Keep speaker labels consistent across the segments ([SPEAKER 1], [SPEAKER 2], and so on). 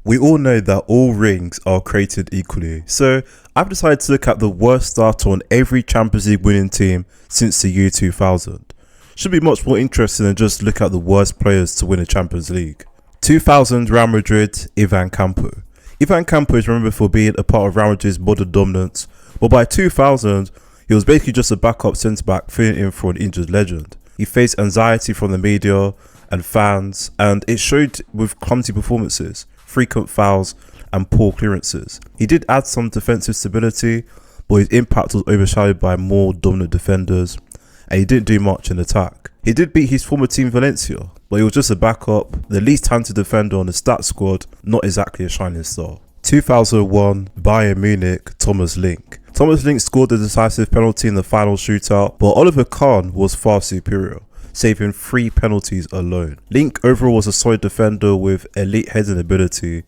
[SPEAKER 1] We all know that all rings are created equally, so I've decided to look at the worst starter on every Champions League winning team since the year 2000. Should be much more interesting than just look at the worst players to win a Champions League. 2000 Real Madrid, Ivan Campo. Ivan Campo is remembered for being a part of Real Madrid's modern dominance, but by 2000, he was basically just a backup centre-back filling in for an injured legend. He faced anxiety from the media and fans, and it showed with clumsy performances, frequent fouls and poor clearances. He did add some defensive stability, but his impact was overshadowed by more dominant defenders, and he didn't do much in attack. He did beat his former team Valencia, but he was just a backup, the least talented defender on the stats squad, not exactly a shining star. 2001 Bayern Munich, Thomas Link. Thomas Link scored the decisive penalty in the final shootout, but Oliver Kahn was far superior, saving 3 penalties alone. Link overall was a solid defender with elite heading ability,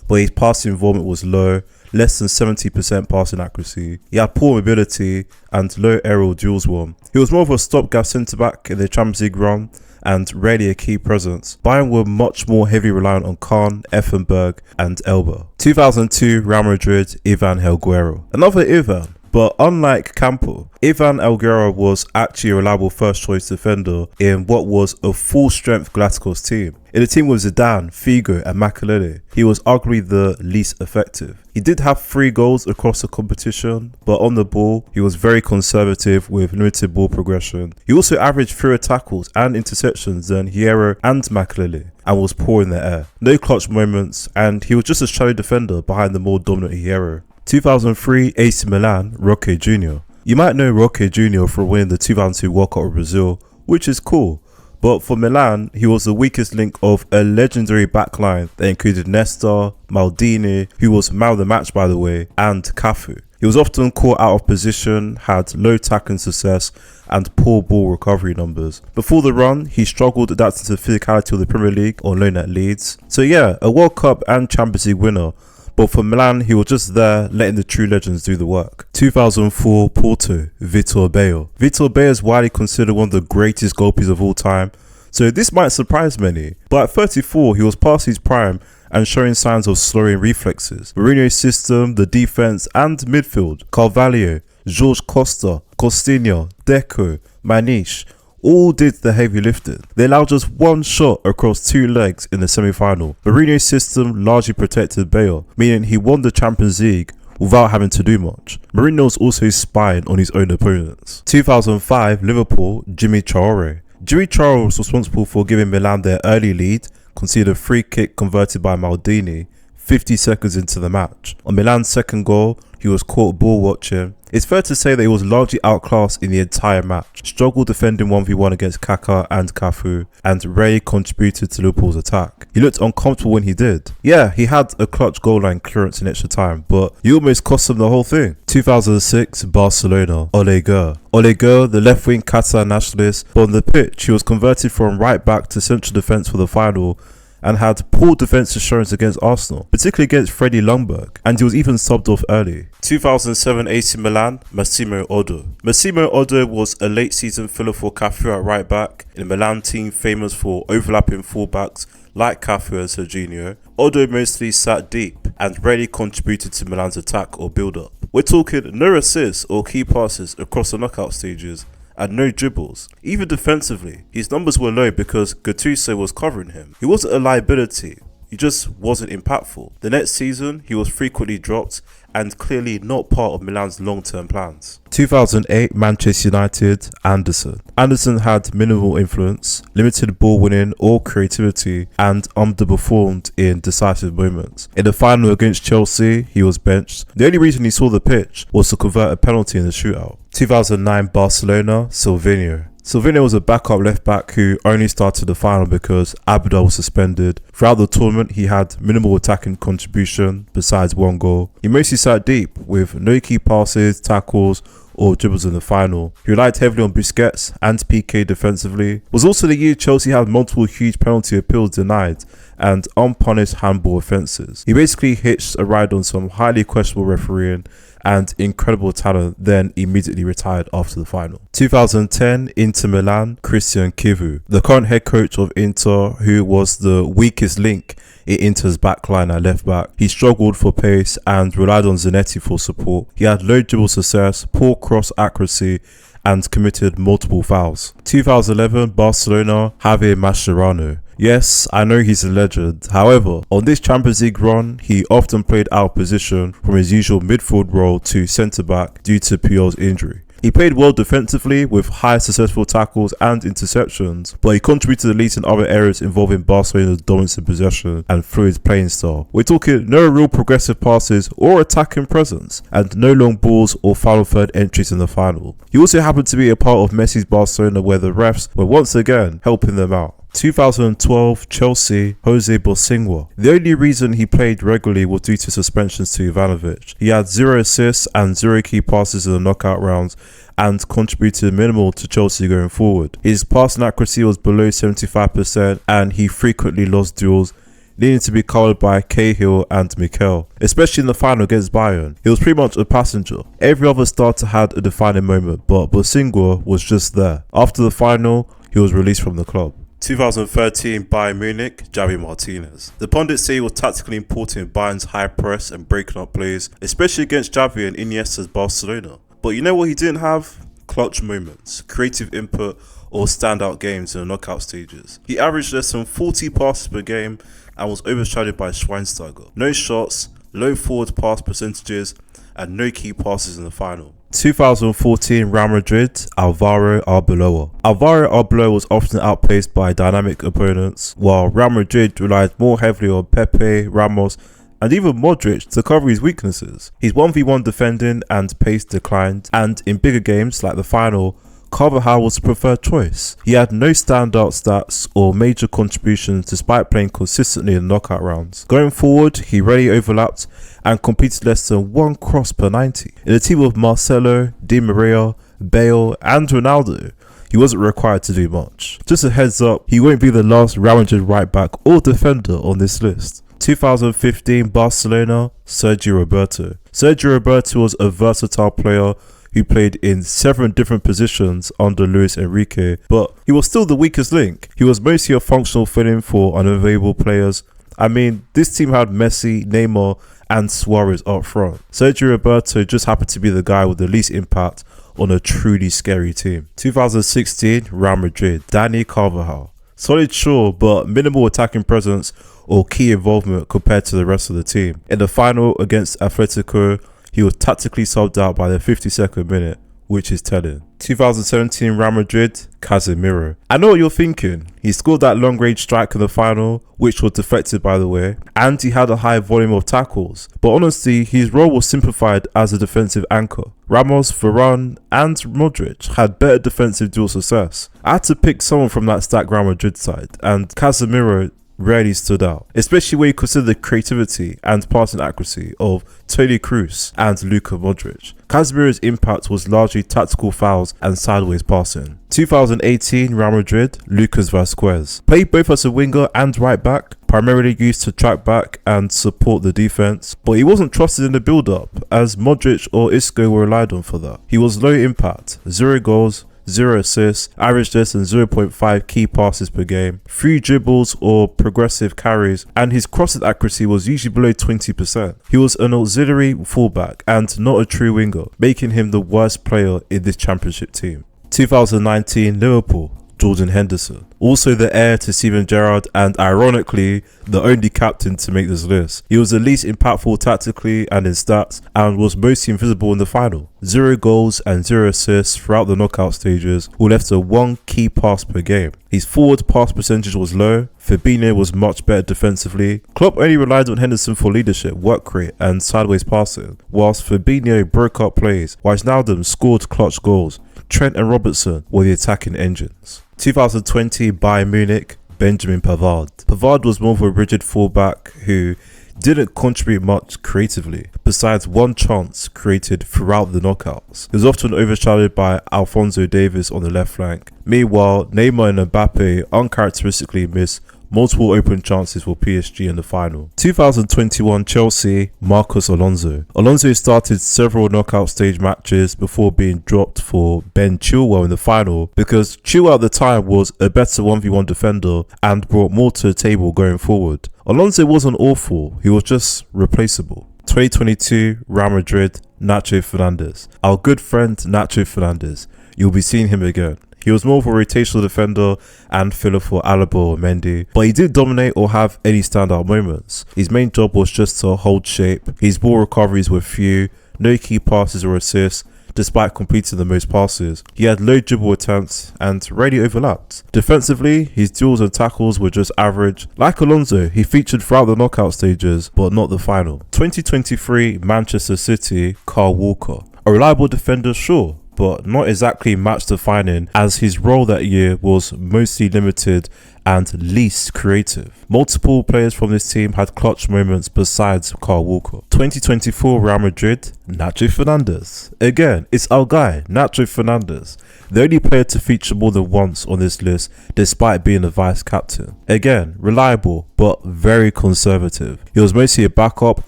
[SPEAKER 1] but his passing involvement was low, less than 70% passing accuracy. He had poor mobility and low aerial duels won. He was more of a stopgap centre-back in the Champions League run and rarely a key presence. Bayern were much more heavily reliant on Kahn, Effenberg and Elba. 2002 Real Madrid, Ivan Helguero. Another Ivan, but unlike Campo, Ivan Helguero was actually a reliable first choice defender in what was a full-strength Galacticos team. In a team with Zidane, Figo and Makelele, he was arguably the least effective. He did have 3 goals across the competition, but on the ball, he was very conservative with limited ball progression. He also averaged fewer tackles and interceptions than Hierro and Makelele, and was poor in the air. No clutch moments, and he was just a shallow defender behind the more dominant Hierro. 2003 AC Milan, Roque Jr. You might know Roque Jr. for winning the 2002 World Cup with Brazil, which is cool. But for Milan, he was the weakest link of a legendary backline that included Nesta, Maldini, who was man of the match by the way, and Cafu. He was often caught out of position, had low tackling success and poor ball recovery numbers. Before the run, he struggled adapting to the physicality of the Premier League on loan at Leeds. So yeah, a World Cup and Champions League winner, but for Milan, he was just there letting the true legends do the work. 2004 Porto, Vitor Baio. Vitor Baio is widely considered one of the greatest goalkeepers of all time, so this might surprise many. But at 34, he was past his prime and showing signs of slowing reflexes. Mourinho's system, the defense and midfield, Carvalho, Jorge Costa, Costinha, Deco, Maniche, all did the heavy lifting. They allowed just 1 shot across 2 legs in the semi-final. Mourinho's system largely protected Baio, meaning he won the Champions League without having to do much. Mourinho was also spying on his own opponents. 2005 Liverpool, Jimmy Traore. Jimmy Traore was responsible for giving Milan their early lead, conceded a free kick converted by Maldini 50 seconds into the match. On Milan's second goal, he was caught ball watching. It's fair to say that he was largely outclassed in the entire match, struggled defending 1v1 against Kaká and Cafu, and rarely contributed to Liverpool's attack. He looked uncomfortable when he did. Yeah, he had a clutch goal line clearance in extra time, but he almost cost them the whole thing. 2006 Barcelona, Ole Ger. Ole Ger, the left-wing Catalan nationalist, but on the pitch he was converted from right back to central defence for the final, and had poor defensive assurance against Arsenal, particularly against Freddie Ljungberg, and he was even subbed off early. 2007 AC Milan, Massimo Oddo. Massimo Oddo was a late season filler for Cafu at right back, in a Milan team famous for overlapping fullbacks like Cafu and Serginho. Oddo mostly sat deep and rarely contributed to Milan's attack or build-up. We're talking no assists or key passes across the knockout stages, and no dribbles. Even defensively, his numbers were low because Gattuso was covering him. He wasn't a liability, he just wasn't impactful. The next season, he was frequently dropped and clearly not part of Milan's long-term plans. 2008 Manchester United, Anderson. Anderson had minimal influence, limited ball winning or creativity, and underperformed in decisive moments. In the final against Chelsea, he was benched. The only reason he saw the pitch was to convert a penalty in the shootout. 2009 Barcelona, Silvinho. Silvinho was a backup left back who only started the final because Abda was suspended. Throughout the tournament, he had minimal attacking contribution besides 1 goal. He mostly sat deep with no key passes, tackles or dribbles in the final. He relied heavily on Busquets and Piqué defensively. It was also the year Chelsea had multiple huge penalty appeals denied and unpunished handball offences. He basically hitched a ride on some highly questionable refereeing and incredible talent, then immediately retired after the final. 2010 Inter Milan, Christian Chivu. The current head coach of Inter, who was the weakest link in Inter's backline at left back. He struggled for pace and relied on Zanetti for support. He had low dribble success, poor cross accuracy, and committed multiple fouls. 2011 Barcelona, Javier Mascherano. Yes, I know he's a legend. However, on this Champions League run, he often played out of position from his usual midfield role to centre-back due to Puyol's injury. He played well defensively with high successful tackles and interceptions, but he contributed the least in other areas involving Barcelona's dominance in possession and fluid playing style. We're talking no real progressive passes or attacking presence, and no long balls or final third entries in the final. He also happened to be a part of Messi's Barcelona where the refs were once again helping them out. 2012 Chelsea, Jose Bosingwa. The only reason he played regularly was due to suspensions to Ivanovic. He had 0 assists and 0 key passes in the knockout rounds and contributed minimal to Chelsea going forward. His passing accuracy was below 75% and he frequently lost duels, needing to be covered by Cahill and Mikel, especially in the final against Bayern. He was pretty much a passenger. Every other starter had a defining moment, but Bosingwa was just there. After the final, he was released from the club. 2013 Bayern Munich, Javi Martinez. The pundits say he was tactically important in Bayern's high press and breaking up plays, especially against Xavi and Iniesta's Barcelona. But you know what he didn't have? Clutch moments, creative input, or standout games in the knockout stages. He averaged less than 40 passes per game and was overshadowed by Schweinsteiger. No shots, low forward pass percentages, and no key passes in the final. 2014 Real Madrid, Alvaro Arbeloa. Alvaro Arbeloa was often outpaced by dynamic opponents, while Real Madrid relied more heavily on Pepe, Ramos, and even Modric to cover his weaknesses. His 1v1 defending and pace declined, and in bigger games like the final, Carvajal was the preferred choice. He had no standout stats or major contributions despite playing consistently in knockout rounds. Going forward, he rarely overlapped and completed less than 1 cross per 90. In a team of Marcelo, Di Maria, Bale and Ronaldo, he wasn't required to do much. Just a heads up, he won't be the last Real Madrid right back or defender on this list. 2015 Barcelona, Sergio Roberto. Sergio Roberto was a versatile player who played in 7 different positions under Luis Enrique, but he was still the weakest link. He was mostly a functional fill-in for unavailable players. I mean, this team had Messi, Neymar and Suarez up front. Sergio Roberto just happened to be the guy with the least impact on a truly scary team. 2016 Real Madrid, Dani Carvajal. Solid sure, but minimal attacking presence or key involvement compared to the rest of the team. In the final against Atletico, he was tactically subbed out by the 52nd minute, which is telling. 2017 Real Madrid, Casemiro. I know what you're thinking. He scored that long-range strike in the final, which was deflected by the way, and he had a high volume of tackles. But honestly, his role was simplified as a defensive anchor. Ramos, Varane and Modric had better defensive dual success. I had to pick someone from that stacked Real Madrid side, and Casemiro rarely stood out, especially when you consider the creativity and passing accuracy of Toni Kroos and Luka Modric. Casemiro's impact was largely tactical fouls and sideways passing. 2018 Real Madrid, Lucas Vazquez. Played both as a winger and right back, primarily used to track back and support the defense, but he wasn't trusted in the build-up as Modric or Isco were relied on for that. He was low impact, 0 goals, 0 assists, averaged less than 0.5 key passes per game, 3 dribbles or progressive carries, and his crossing accuracy was usually below 20%. He was an auxiliary fullback and not a true winger, making him the worst player in this championship team. 2019 Liverpool, Jordan Henderson. Also the heir to Steven Gerrard and ironically the only captain to make this list. He was the least impactful tactically and in stats and was mostly invisible in the final. 0 goals and 0 assists throughout the knockout stages, who left a 1 key pass per game. His forward pass percentage was low. Fabinho was much better defensively. Klopp only relied on Henderson for leadership, work rate and sideways passing, whilst Fabinho broke up plays, whilst Wijnaldum scored clutch goals. Trent and Robertson were the attacking engines. 2020 Bayern Munich, Benjamin Pavard. Pavard was more of a rigid fullback who didn't contribute much creatively, besides 1 chance created throughout the knockouts. He was often overshadowed by Alphonso Davies on the left flank. Meanwhile, Neymar and Mbappe uncharacteristically missed multiple open chances for PSG in the final. 2021 Chelsea, Marcos Alonso. Alonso started several knockout stage matches before being dropped for Ben Chilwell in the final because Chilwell at the time was a better 1v1 defender and brought more to the table going forward. Alonso wasn't awful, he was just replaceable. 2022 Real Madrid, Nacho Fernandez. Our good friend Nacho Fernandez. You'll be seeing him again. He was more of a rotational defender and filler for Alaba or Mendy, but he didn't dominate or have any standout moments. His main job was just to hold shape. His ball recoveries were few, no key passes or assists, despite completing the most passes. He had low dribble attempts and rarely overlapped. Defensively, his duels and tackles were just average. Like Alonso, he featured throughout the knockout stages, but not the final. 2023 Manchester City, Kyle Walker. A reliable defender, sure, but not exactly match defining, as his role that year was mostly limited and least creative. Multiple players from this team had clutch moments besides Kyle Walker. 2024 Real Madrid, Nacho Fernandez. Again, it's our guy, Nacho Fernandez, the only player to feature more than once on this list despite being the vice captain. Again, reliable but very conservative. He was mostly a backup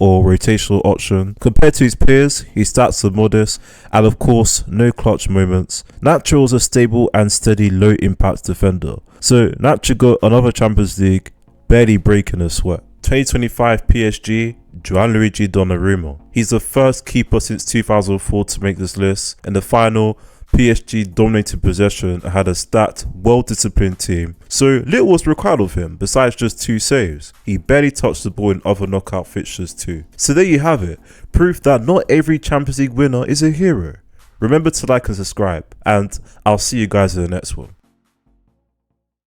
[SPEAKER 1] or rotational option. Compared to his peers, his stats are modest and of course no clutch moments. Nacho was a stable and steady low impact defender. So Nacho got another Champions League, barely breaking a sweat. 2025 PSG, Gianluigi Donnarumma. He's the first keeper since 2004 to make this list. In the final, PSG dominated possession and had a stacked, well-disciplined team, so little was required of him besides just 2 saves. He barely touched the ball in other knockout fixtures too. So there you have it, proof that not every Champions League winner is a hero. Remember to like and subscribe, and I'll see you guys in the next one.